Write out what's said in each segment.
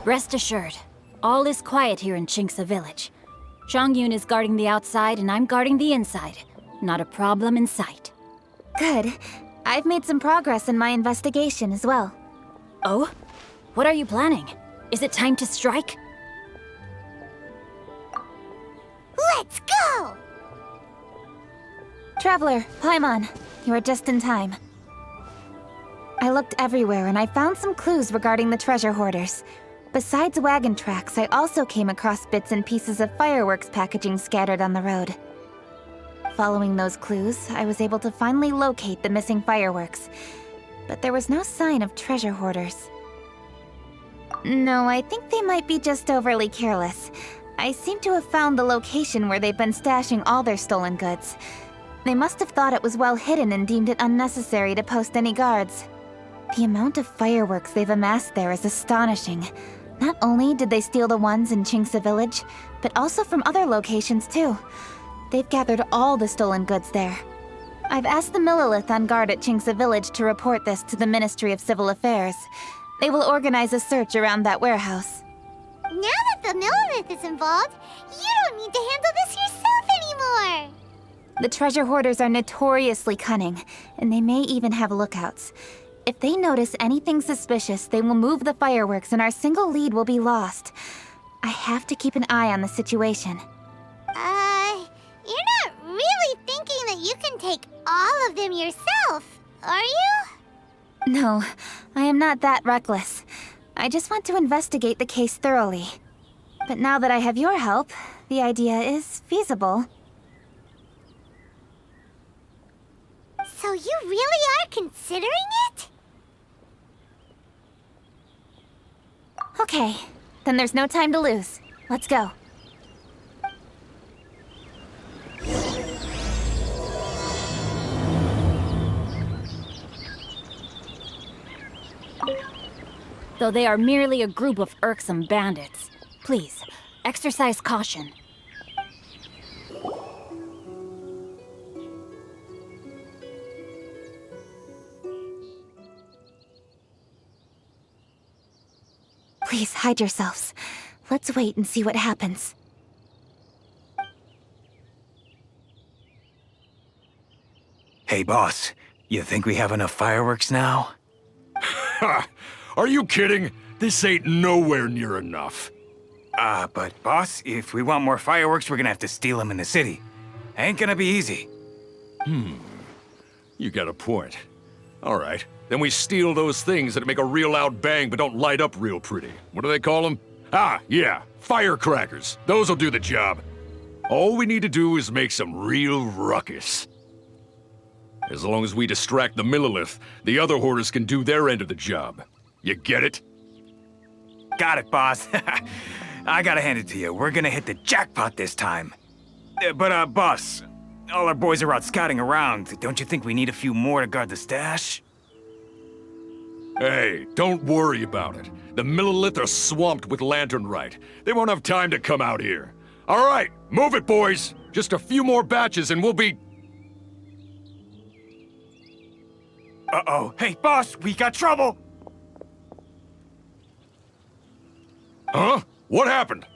Rest assured, all is quiet here in Xingqiu village. Chongyun is guarding the outside and I'm guarding the inside. Not a problem in sight. Good. I've made some progress in my investigation as well. Oh? What are you planning? Is it time to strike? Let's go! Traveler, Paimon, you are just in time. I looked everywhere and I found some clues regarding the treasure hoarders. Besides wagon tracks, I also came across bits and pieces of fireworks packaging scattered on the road. Following those clues, I was able to finally locate the missing fireworks. But there was no sign of treasure hoarders. No, I think they might be just overly careless. I seem to have found the location where they've been stashing all their stolen goods. They must have thought it was well hidden and deemed it unnecessary to post any guards. The amount of fireworks they've amassed there is astonishing. Not only did they steal the ones in Xingqiu village, but also from other locations too. They've gathered all the stolen goods there. I've asked the Millilith on guard at Xingqiu village to report this to the Ministry of Civil Affairs. They will organize a search around that warehouse. Now that the Millilith is involved, you don't need to handle this yourself anymore! The treasure hoarders are notoriously cunning, and they may even have lookouts. If they notice anything suspicious, they will move the fireworks and our single lead will be lost. I have to keep an eye on the situation. You're not really thinking that you can take all of them yourself, are you? No, I am not that reckless. I just want to investigate the case thoroughly. But now that I have your help, the idea is feasible. So you really are considering it? Okay, then there's no time to lose. Let's go. Though they are merely a group of irksome bandits, please, exercise caution. Please hide yourselves. Let's wait and see what happens. Hey, boss. You think we have enough fireworks now? Ha! Are you kidding? This ain't nowhere near enough. But boss, if we want more fireworks, we're gonna have to steal them in the city. Ain't gonna be easy. You got a point. All right, then we steal those things that make a real loud bang but don't light up real pretty. What do they call them? Ah, yeah, firecrackers. Those'll do the job. All we need to do is make some real ruckus. As long as we distract the Millilith, the other hoarders can do their end of the job. You get it? Got it, boss. I gotta hand it to you. We're gonna hit the jackpot this time. But, boss, all our boys are out scouting around. Don't you think we need a few more to guard the stash? Hey, don't worry about it. The Millilith are swamped with Lantern Rite. They won't have time to come out here. All right, move it, boys. Just a few more batches and we'll be... Uh-oh. Hey, boss, we got trouble! Huh? What happened?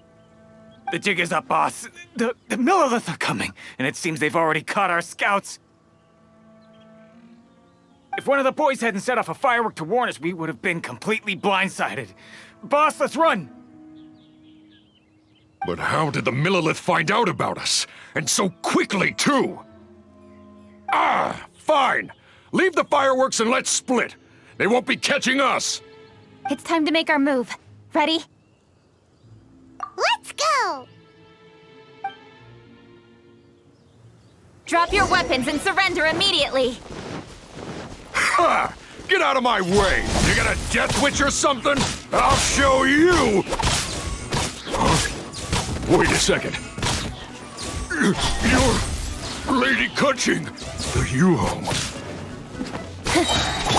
The jig is up, boss. The Millilith are coming, and it seems they've already caught our scouts. If one of the boys hadn't set off a firework to warn us, we would have been completely blindsided. Boss, let's run! But how did the Millilith find out about us? And so quickly, too? Ah, fine. Leave the fireworks and let's split. They won't be catching us. It's time to make our move. Ready? Let's go! Drop your weapons and surrender immediately! Ha! Get out of my way! You got a death witch or something? I'll show you! Huh? Wait a second. You're Lady Keqing, the Yuhong.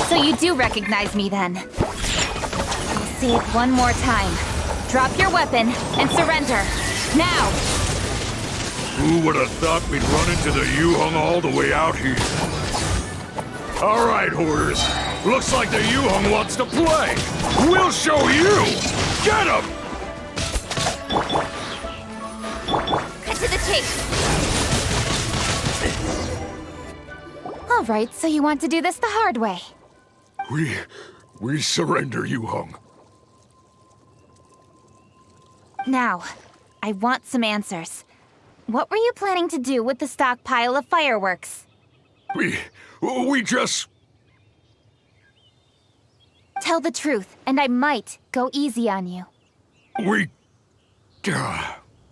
So you do recognize me then? I'll say it one more time. Drop your weapon and surrender. Now! Who would have thought we'd run into the Yuhong all the way out here? All right, Hoarders. Looks like the Yuhong wants to play. We'll show you! Get him! Cut to the chase! All right, so you want to do this the hard way. We surrender, Yu Hong. Now, I want some answers. What were you planning to do with the stockpile of fireworks? We just... Tell the truth, and I might go easy on you.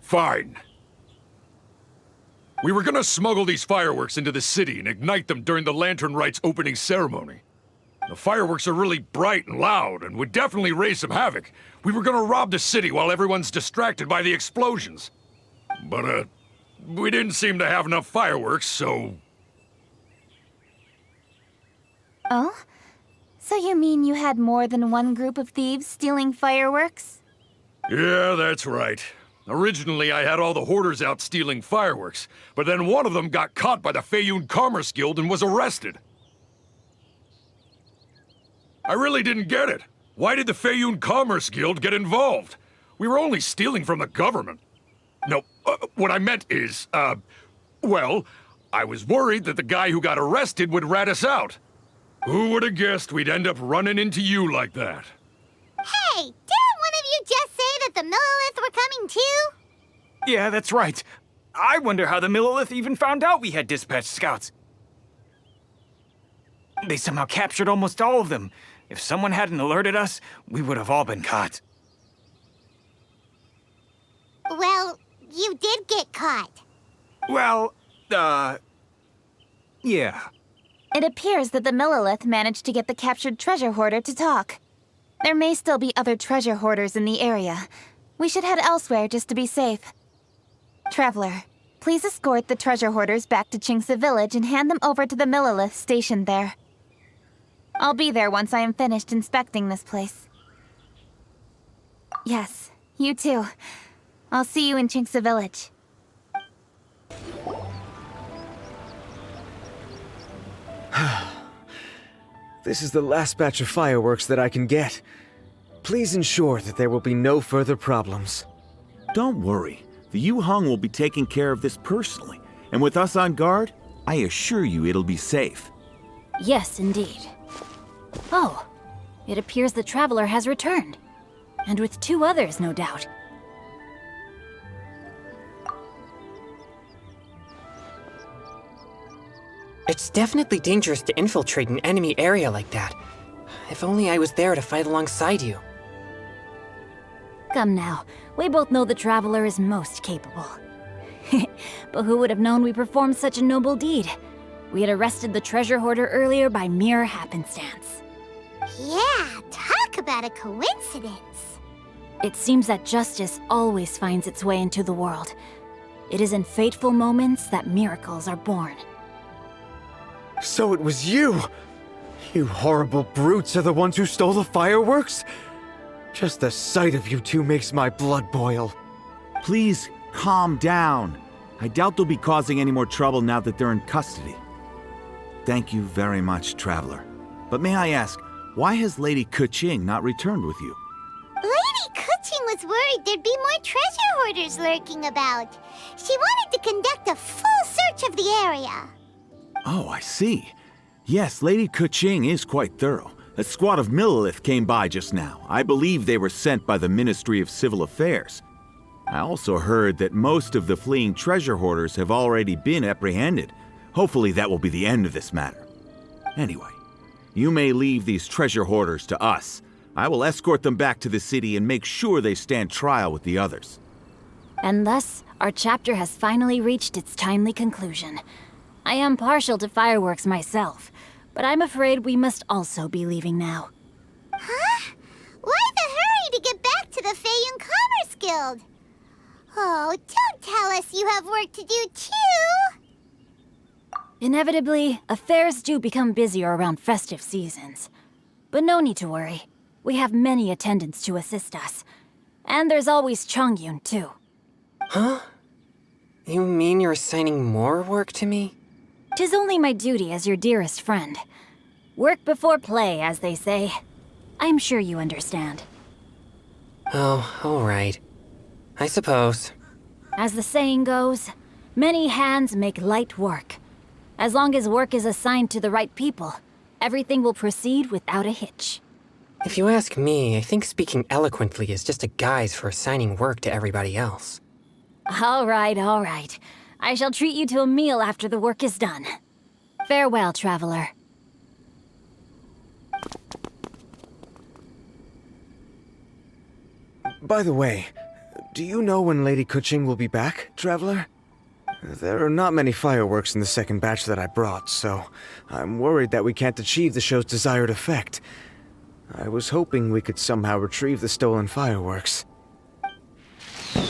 Fine. We were gonna smuggle these fireworks into the city and ignite them during the Lantern Rite's opening ceremony. The fireworks are really bright and loud and would definitely raise some havoc. We were gonna rob the city while everyone's distracted by the explosions. But, we didn't seem to have enough fireworks, so... Oh? So you mean you had more than one group of thieves stealing fireworks? Yeah, that's right. Originally, I had all the Hoarders out stealing fireworks, but then one of them got caught by the Feiyun Commerce Guild and was arrested. I really didn't get it. Why did the Feiyun Commerce Guild get involved? We were only stealing from the government. No, what I meant is, well, I was worried that the guy who got arrested would rat us out. Who would have guessed we'd end up running into you like that? Hey, didn't one of you just say that the Millilith were coming too? Yeah, that's right. I wonder how the Millilith even found out we had dispatched scouts. They somehow captured almost all of them. If someone hadn't alerted us, we would have all been caught. Well, you did get caught. Well, yeah. It appears that the Millilith managed to get the captured treasure hoarder to talk. There may still be other treasure hoarders in the area. We should head elsewhere just to be safe. Traveler, please escort the treasure hoarders back to Xingqiu Village and hand them over to the Millilith stationed there. I'll be there once I am finished inspecting this place. Yes, you too. I'll see you in Xingqiu Village. This is the last batch of fireworks that I can get. Please ensure that there will be no further problems. Don't worry. The Yu Hong will be taking care of this personally. And with us on guard, I assure you it'll be safe. Yes, indeed. Oh, it appears the traveler has returned. And with 2 others, no doubt. It's definitely dangerous to infiltrate an enemy area like that. If only I was there to fight alongside you. Come now, we both know the traveler is most capable. But who would have known we performed such a noble deed? We had arrested the treasure hoarder earlier by mere happenstance. Yeah, talk about a coincidence. It seems that justice always finds its way into the world. It is in fateful moments that miracles are born. So it was you! You horrible brutes are the ones who stole the fireworks? Just the sight of you two makes my blood boil. Please, calm down. I doubt they'll be causing any more trouble now that they're in custody. Thank you very much, Traveler. But may I ask, why has Lady Keqing not returned with you? Lady Keqing was worried there'd be more treasure hoarders lurking about. She wanted to conduct a full search of the area. Oh, I see. Yes, Lady Keqing is quite thorough. A squad of Millilith came by just now. I believe they were sent by the Ministry of Civil Affairs. I also heard that most of the fleeing treasure hoarders have already been apprehended. Hopefully that will be the end of this matter. Anyway, you may leave these treasure hoarders to us. I will escort them back to the city and make sure they stand trial with the others. And thus, our chapter has finally reached its timely conclusion. I am partial to fireworks myself, but I'm afraid we must also be leaving now. Huh? Why the hurry to get back to the Feiyun Commerce Guild? Oh, don't tell us you have work to do too! Inevitably, affairs do become busier around festive seasons. But no need to worry. We have many attendants to assist us. And there's always Chongyun, too. Huh? You mean you're assigning more work to me? 'Tis only my duty as your dearest friend. Work before play, as they say. I'm sure you understand. Oh, alright. I suppose. As the saying goes, many hands make light work. As long as work is assigned to the right people, everything will proceed without a hitch. If you ask me, I think speaking eloquently is just a guise for assigning work to everybody else. All right. I shall treat you to a meal after the work is done. Farewell, traveler. By the way, do you know when Lady Keqing will be back, traveler? There are not many fireworks in the second batch that I brought, so I'm worried that we can't achieve the show's desired effect. I was hoping we could somehow retrieve the stolen fireworks. Hey!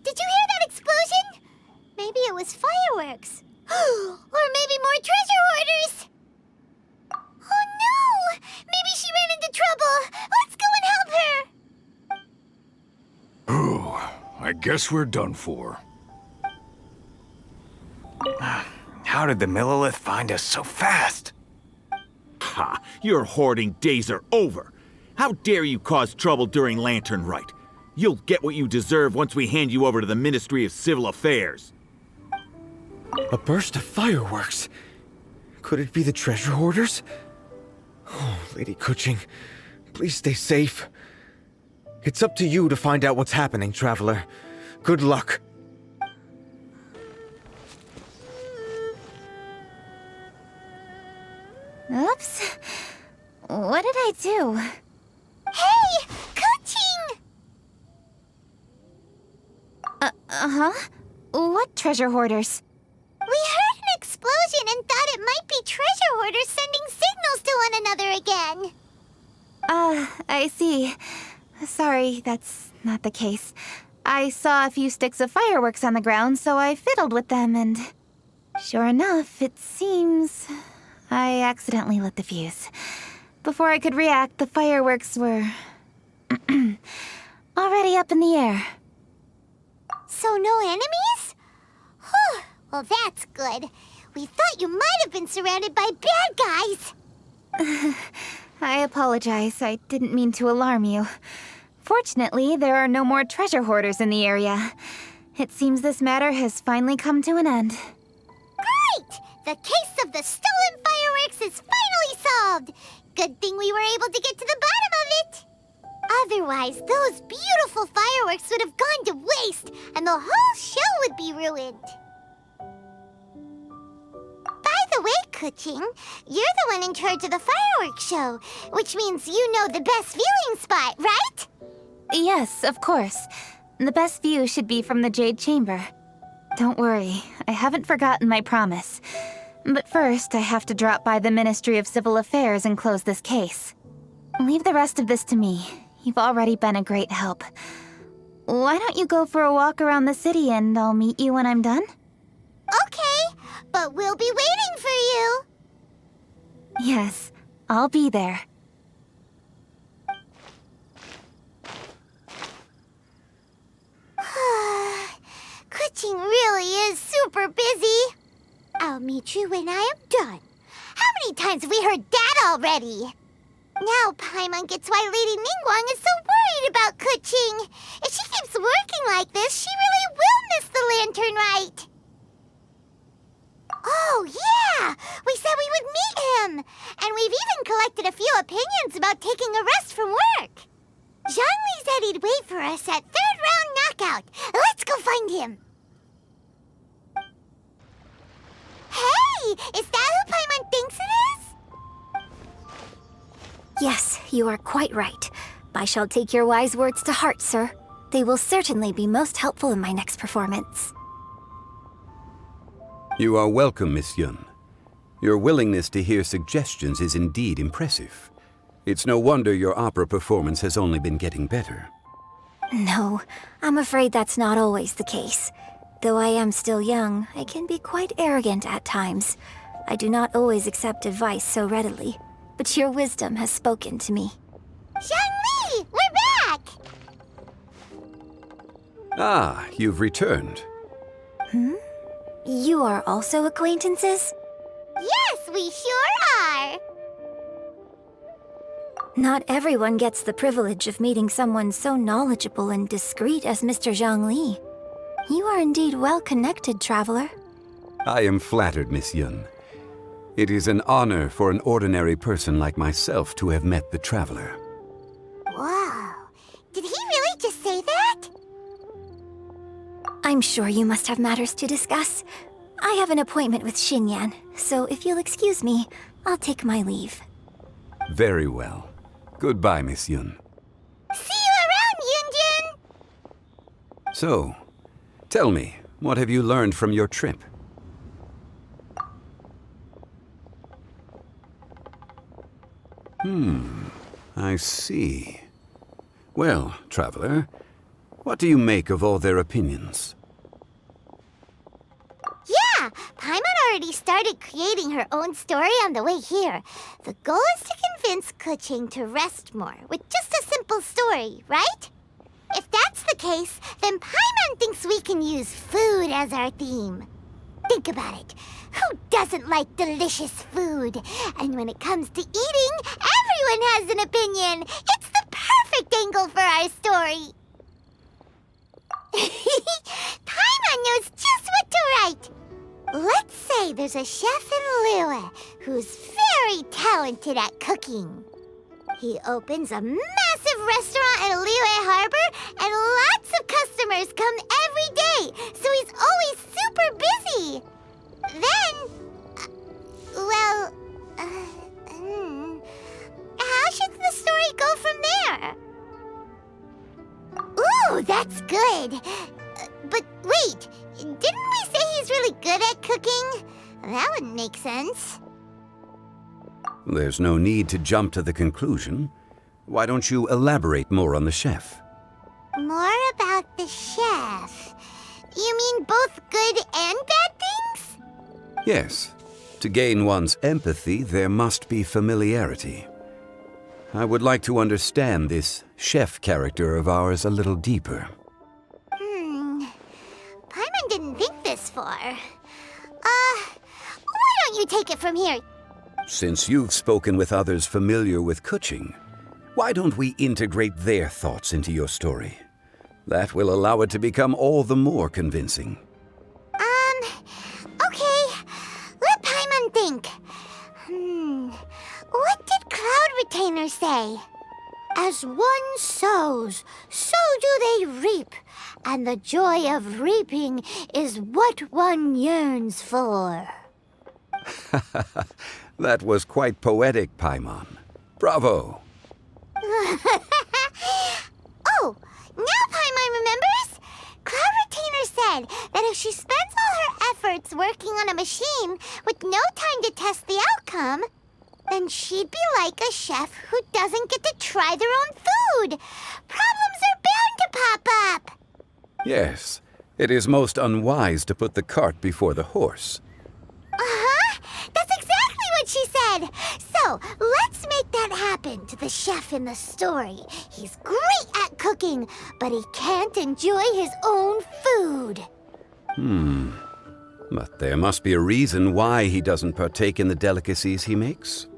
Did you hear that explosion? Maybe it was fireworks. Or maybe more treasure hoarders! Oh no! Maybe she ran into trouble! Let's go and help her! Ooh, I guess we're done for. How did the Millilith find us so fast? Ha! Your hoarding days are over. How dare you cause trouble during Lantern Rite? You'll get what you deserve once we hand you over to the Ministry of Civil Affairs. A burst of fireworks? Could it be the treasure hoarders? Oh, Lady Keqing, please stay safe. It's up to you to find out what's happening, traveler. Good luck. Oops. What did I do? Hey! Keqing! Uh-huh. What treasure hoarders? We heard an explosion and thought it might be treasure hoarders sending signals to one another again. I see. Sorry, that's not the case. I saw a few sticks of fireworks on the ground, so I fiddled with them, and sure enough, it seems I accidentally lit the fuse. Before I could react, the fireworks were already up in the air. So no enemies? Whew, well that's good. We thought you might have been surrounded by bad guys. I apologize. I didn't mean to alarm you. Fortunately, there are no more treasure hoarders in the area. It seems this matter has finally come to an end. Great! The case of the stolen fireworks is finally solved. Good thing we were able to get to the bottom of it. Otherwise, those beautiful fireworks would have gone to waste, and the whole show would be ruined. By the way, Keqing, you're the one in charge of the fireworks show, which means you know the best viewing spot, right? Yes, of course. The best view should be from the Jade Chamber. Don't worry, I haven't forgotten my promise. But first, I have to drop by the Ministry of Civil Affairs and close this case. Leave the rest of this to me. You've already been a great help. Why don't you go for a walk around the city and I'll meet you when I'm done? Okay, but we'll be waiting for you. Yes, I'll be there. Keqing really is super busy. I'll meet you when I am done. How many times have we heard that already? Now Paimon gets why Lady Ningguang is so worried about Keqing. If she keeps working like this, she really will miss the Lantern Rite. Oh, yeah! We said we would meet him! And we've even collected a few opinions about taking a rest from work. Zhongli said he'd wait for us at third round knockout. Let's go find him. Hey! Is that who Paimon thinks it is? Yes, you are quite right. I shall take your wise words to heart, sir. They will certainly be most helpful in my next performance. You are welcome, Miss Yun. Your willingness to hear suggestions is indeed impressive. It's no wonder your opera performance has only been getting better. No, I'm afraid that's not always the case. Though I am still young, I can be quite arrogant at times. I do not always accept advice so readily, but your wisdom has spoken to me. Zhongli! We're back! Ah, you've returned. You are also acquaintances? Yes, we sure are! Not everyone gets the privilege of meeting someone so knowledgeable and discreet as Mr. Zhongli. You are indeed well connected, traveler. I am flattered, Miss Yun. It is an honor for an ordinary person like myself to have met the traveler. Whoa. Did he really just say that? I'm sure you must have matters to discuss. I have an appointment with Xinyan, so if you'll excuse me, I'll take my leave. Very well. Goodbye, Miss Yun. See you around, Yunjin! So, tell me, what have you learned from your trip? I see. Well, traveler, what do you make of all their opinions? Yeah, Paimon already started creating her own story on the way here. The goal is to convince Keqing to rest more with just a simple story, right? If that's the case, then Paimon thinks we can use food as our theme. Think about it. Who doesn't like delicious food? And when it comes to eating, everyone has an opinion. It's the perfect angle for our story. Paimon knows just what to write. Let's say there's a chef in Liyue who's very talented at cooking. He opens a massive restaurant in Liyue Harbor, and lots of customers come every day, so he's always super busy. Then, how should the story go from there? Ooh, that's good. But wait, didn't we say he's really good at cooking? That wouldn't make sense. There's no need to jump to the conclusion. Why don't you elaborate more on the chef? More about the chef. You mean both good and bad things? Yes. To gain one's empathy, there must be familiarity. I would like to understand this chef character of ours a little deeper. Paimon didn't think this far. Why don't you take it from here? Since you've spoken with others familiar with Keqing, why don't we integrate their thoughts into your story? That will allow it to become all the more convincing. Okay. Let Paimon think. What did Cloud Retainer say? As one sows, so do they reap. And the joy of reaping is what one yearns for. That was quite poetic, Paimon. Bravo! Oh, now Paimon remembers? Cloud Retainer said that if she spends all her efforts working on a machine with no time to test the outcome, then she'd be like a chef who doesn't get to try their own food. Problems are bound to pop up. Yes, it is most unwise to put the cart before the horse. Uh-huh. That's exactly what she said. So, let's make that happen to the chef in the story. He's great at cooking, but he can't enjoy his own food. But there must be a reason why he doesn't partake in the delicacies he makes.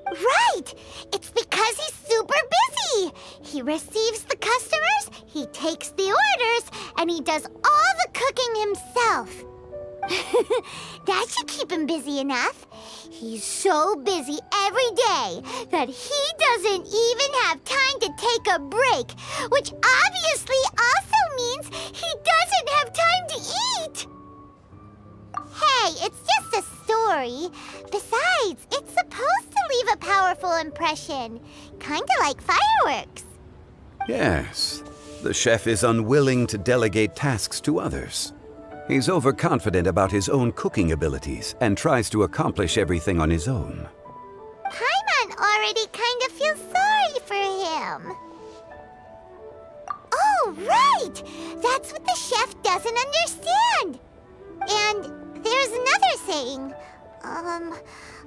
Right! It's because he's super busy. He receives the customers, he takes the orders, and he does all the cooking himself. That should keep him busy enough. He's so busy every day that he doesn't even have time to take a break, which obviously also means he doesn't have time to eat. Hey, it's just a story. Besides, it's supposed to leave a powerful impression. Kinda like Fireworks. Yes, the chef is unwilling to delegate tasks to others. He's overconfident about his own cooking abilities and tries to accomplish everything on his own. Paimon already kind of feels sorry for him. Oh, right! That's what the chef doesn't understand. And there's another saying.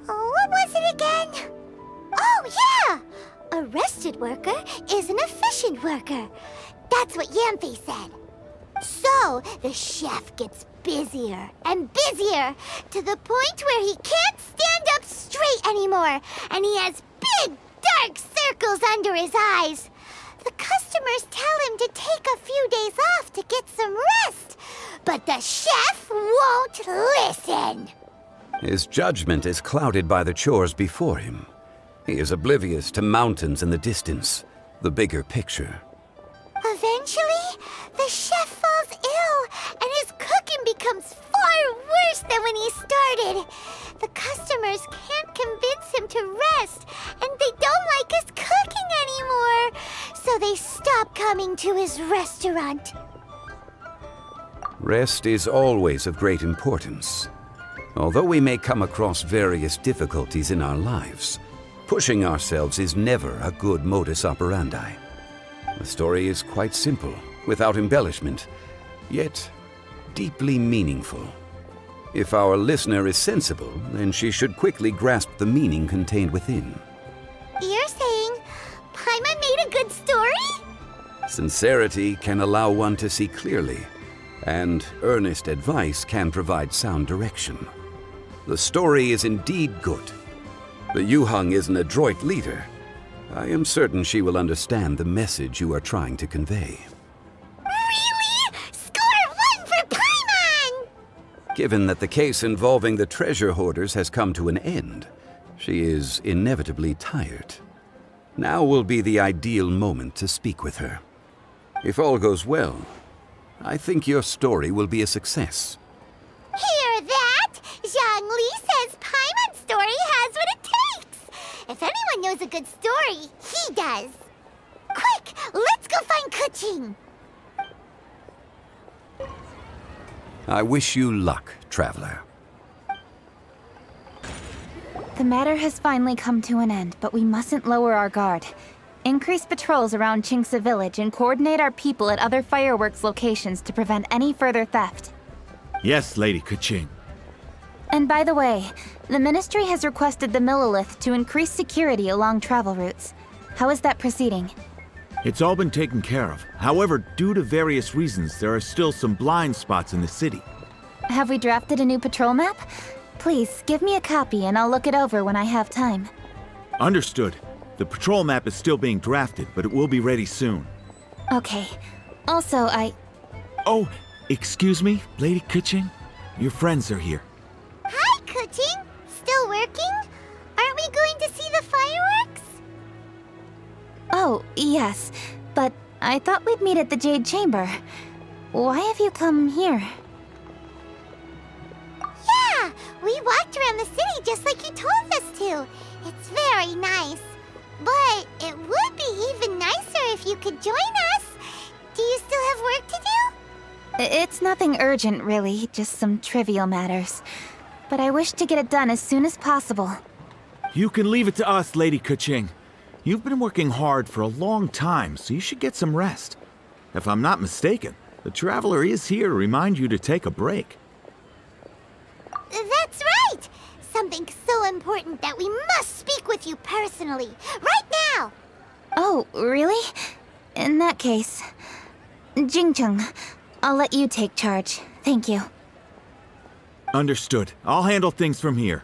What was it again? Oh, yeah! A rested worker is an efficient worker. That's what Yamfe said. So, the chef gets busier and busier to the point where he can't stand up straight anymore, and he has big, dark circles under his eyes. The customers tell him to take a few days off to get some rest, but the chef won't listen. His judgment is clouded by the chores before him. He is oblivious to mountains in the distance, the bigger picture. Eventually, the chef falls ill, and his cooking becomes far worse than when he started. The customers can't convince him to rest, and they don't like his cooking anymore, so they stop coming to his restaurant. Rest is always of great importance. Although we may come across various difficulties in our lives, pushing ourselves is never a good modus operandi. The story is quite simple, without embellishment, yet deeply meaningful. If our listener is sensible, then she should quickly grasp the meaning contained within. You're saying Paimon made a good story? Sincerity can allow one to see clearly, and earnest advice can provide sound direction. The story is indeed good. The Yuheng is an adroit leader. I am certain she will understand the message you are trying to convey. Really? Score 1 for Paimon! Given that the case involving the treasure hoarders has come to an end, she is inevitably tired. Now will be the ideal moment to speak with her. If all goes well, I think your story will be a success. Hear that? Zhongli says Paimon's story has what it takes. If anyone knows a good story, he does. Quick, let's go find Keqing. I wish you luck, traveler. The matter has finally come to an end, but we mustn't lower our guard. Increase patrols around Qingce village and coordinate our people at other fireworks locations to prevent any further theft. Yes, Lady Keqing. And by the way, the Ministry has requested the Millilith to increase security along travel routes. How is that proceeding? It's all been taken care of. However, due to various reasons, there are still some blind spots in the city. Have we drafted a new patrol map? Please, give me a copy and I'll look it over when I have time. Understood. The patrol map is still being drafted, but it will be ready soon. Okay. Also, Oh, excuse me, Lady Keqing? Your friends are here. Hi, Keqing. Still working? Aren't we going to see the fireworks? Oh, yes. But I thought we'd meet at the Jade Chamber. Why have you come here? Yeah, we walked around the city just like you told us to. It's very nice. But it would be even nicer if you could join us. Do you still have work to do? It's nothing urgent, really. Just some trivial matters. But I wish to get it done as soon as possible. You can leave it to us, Lady Keqing. You've been working hard for a long time, so you should get some rest. If I'm not mistaken, the Traveler is here to remind you to take a break. That's right! Something so important that we must speak with you personally, right now! Oh, really? In that case... Xingqiu, I'll let you take charge. Thank you. Understood. I'll handle things from here.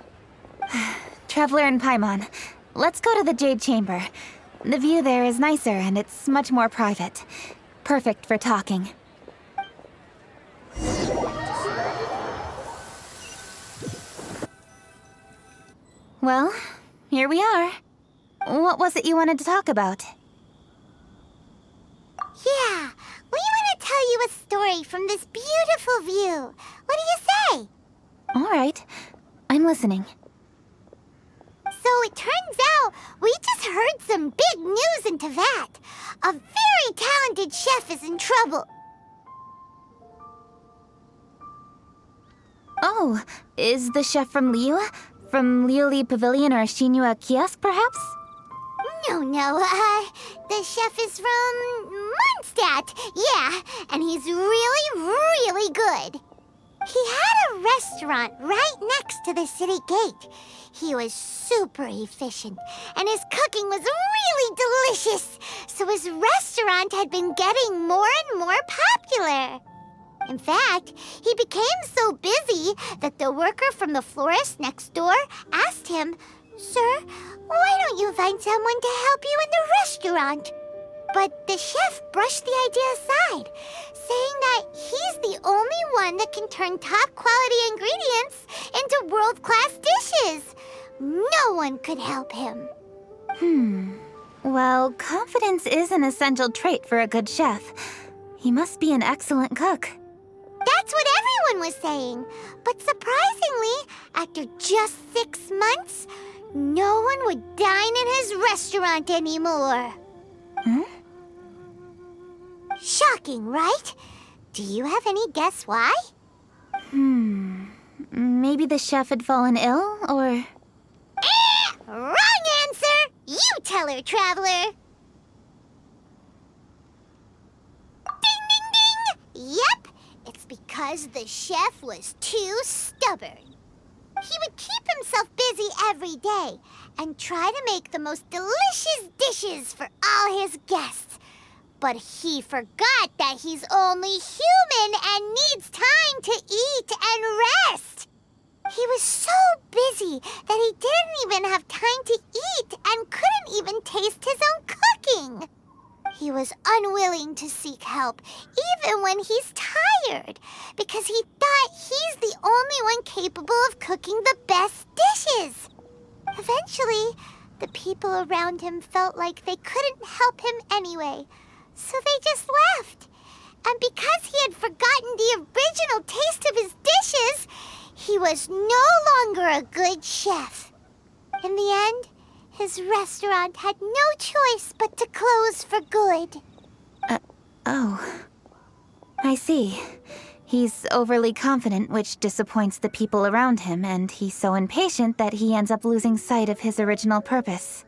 Traveler and Paimon, let's go to the Jade Chamber. The view there is nicer and it's much more private. Perfect for talking. Well, here we are. What was it you wanted to talk about? Yeah, we want to tell you a story from this beautiful view. What do you say? All right, I'm listening. So it turns out we just heard some big news in Teyvat. A very talented chef is in trouble. Oh, is the chef from Liyue? From Liyue Pavilion or Xinqiu Kiosk, perhaps? No, the chef is from Mondstadt. Yeah, and he's really, really good. He had a restaurant right next to the city gate. He was super efficient, and his cooking was really delicious, so his restaurant had been getting more and more popular. In fact, he became so busy that the worker from the florist next door asked him, Sir, why don't you find someone to help you in the restaurant? But the chef brushed the idea aside, saying that he's the only one that can turn top-quality ingredients into world-class dishes. No one could help him. Well, confidence is an essential trait for a good chef. He must be an excellent cook. That's what everyone was saying. But surprisingly, after just 6 months, no one would dine in his restaurant anymore. Shocking, right? Do you have any guess why? Maybe the chef had fallen ill, or... Wrong answer! You tell her, Traveler! Ding, ding, ding! Yep, it's because the chef was too stubborn. He would keep himself busy every day and try to make the most delicious dishes for all his guests. But he forgot that he's only human and needs time to eat and rest. He was so busy that he didn't even have time to eat and couldn't even taste his own cooking. He was unwilling to seek help, even when he's tired, because he thought he's the only one capable of cooking the best dishes. Eventually, the people around him felt like they couldn't help him anyway, so they just left. And because he had forgotten the original taste of his dishes, he was no longer a good chef. In the end, his restaurant had no choice but to close for good. Oh. I see. He's overly confident, which disappoints the people around him, and he's so impatient that he ends up losing sight of his original purpose.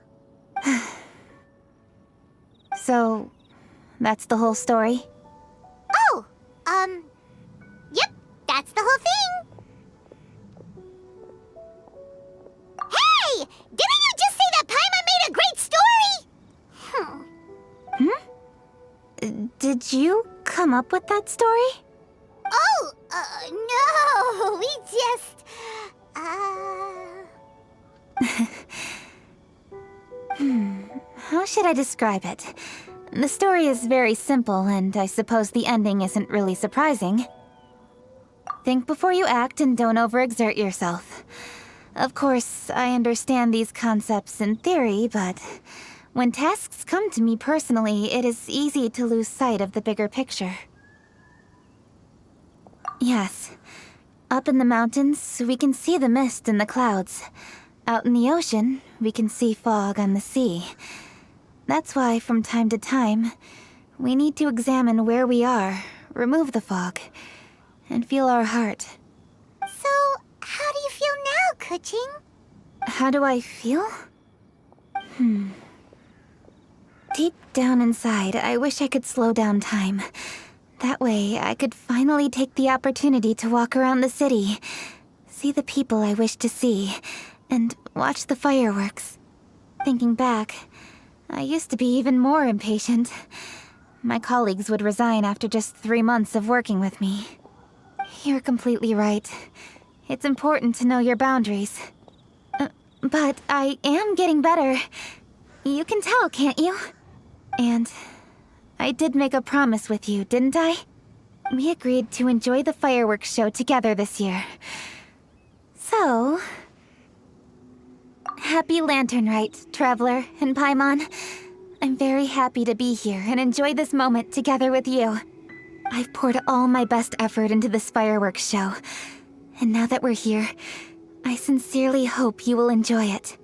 So, that's the whole story? Oh, yep, that's the whole thing. Hey! Didn't you just say that Paimon made a great story? Did you come up with that story? Oh, no, we just, How should I describe it? The story is very simple, and I suppose the ending isn't really surprising. Think before you act and don't overexert yourself. Of course, I understand these concepts in theory, but when tasks come to me personally, it is easy to lose sight of the bigger picture. Yes. Up in the mountains, we can see the mist in the clouds. Out in the ocean, we can see fog on the sea. That's why, from time to time, we need to examine where we are, remove the fog, and feel our heart. So, how do you feel now, Keqing? How do I feel? Deep down inside, I wish I could slow down time. That way, I could finally take the opportunity to walk around the city, see the people I wish to see, and watch the fireworks. Thinking back, I used to be even more impatient. My colleagues would resign after just 3 months of working with me. You're completely right. It's important to know your boundaries. But I am getting better. You can tell, can't you? And I did make a promise with you, didn't I? We agreed to enjoy the fireworks show together this year. So... Happy Lantern Rite, Traveler and Paimon. I'm very happy to be here and enjoy this moment together with you. I've poured all my best effort into this fireworks show. And now that we're here, I sincerely hope you will enjoy it.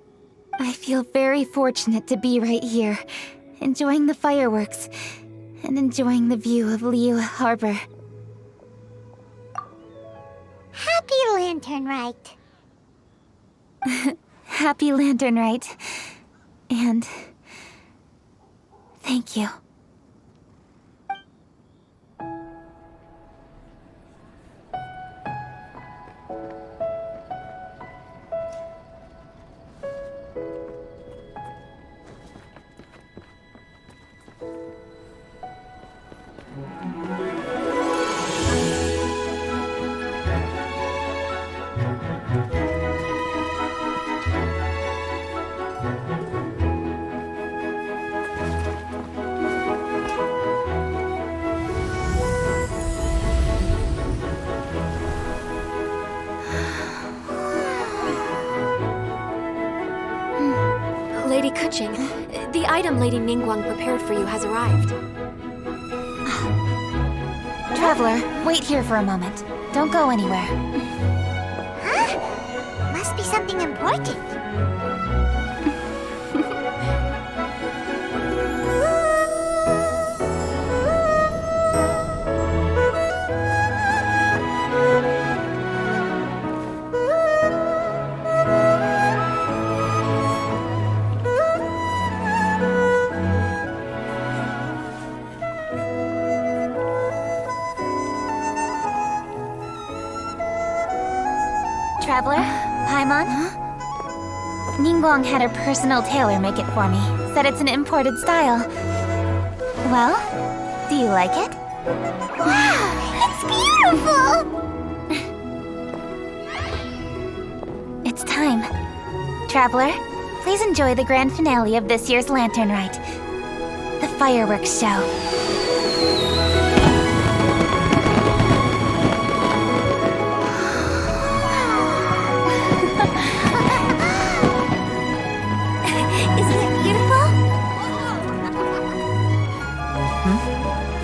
I feel very fortunate to be right here, enjoying the fireworks, and enjoying the view of Liyue Harbor. Happy Lantern Rite. Happy Lantern Rite. And... thank you. Lady Keqing, the item Lady Ningguang prepared for you has arrived. Traveler, wait here for a moment. Don't go anywhere. Huh? Must be something important. Traveler, Paimon? Ningguang had her personal tailor make it for me. Said it's an imported style. Well, do you like it? Wow, it's beautiful! It's time. Traveler, please enjoy the grand finale of this year's Lantern Rite. The Fireworks show.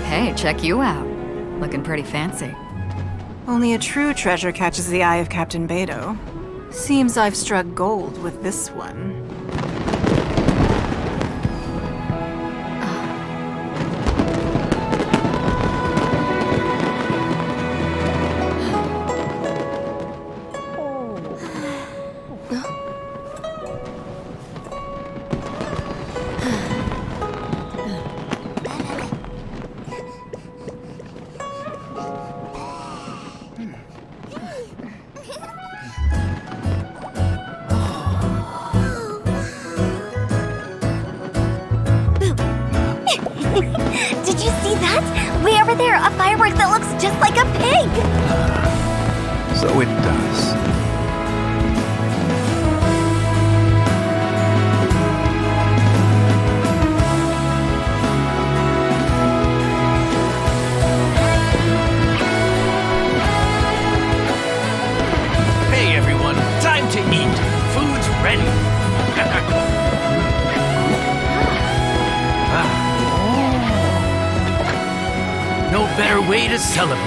Hey, check you out. Looking pretty fancy. Only a true treasure catches the eye of Captain Beidou. Seems I've struck gold with this one. Did you see that? Way over there, a firework that looks just like a pig! So it does. Hey everyone, time to eat. Food's ready. No better way to celebrate.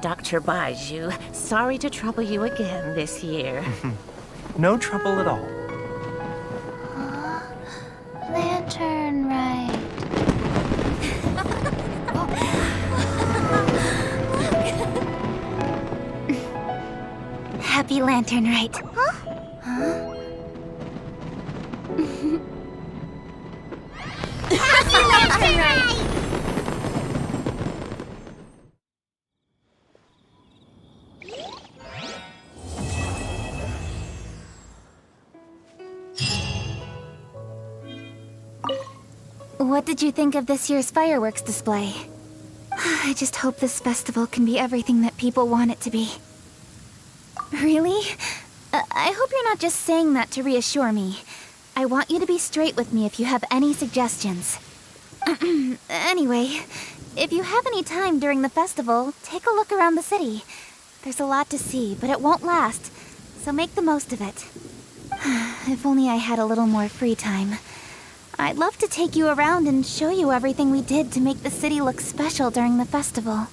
Dr. Baiju, sorry to trouble you again this year. No trouble at all. Lantern Rite. Happy Lantern Rite. Happy Lantern Rite! What did you think of this year's fireworks display? I just hope this festival can be everything that people want it to be. Really? I hope you're not just saying that to reassure me. I want you to be straight with me if you have any suggestions. Anyway, if you have any time during the festival, take a look around the city. There's a lot to see, but it won't last, so make the most of it. If only I had a little more free time. I'd love to take you around and show you everything we did to make the city look special during the festival.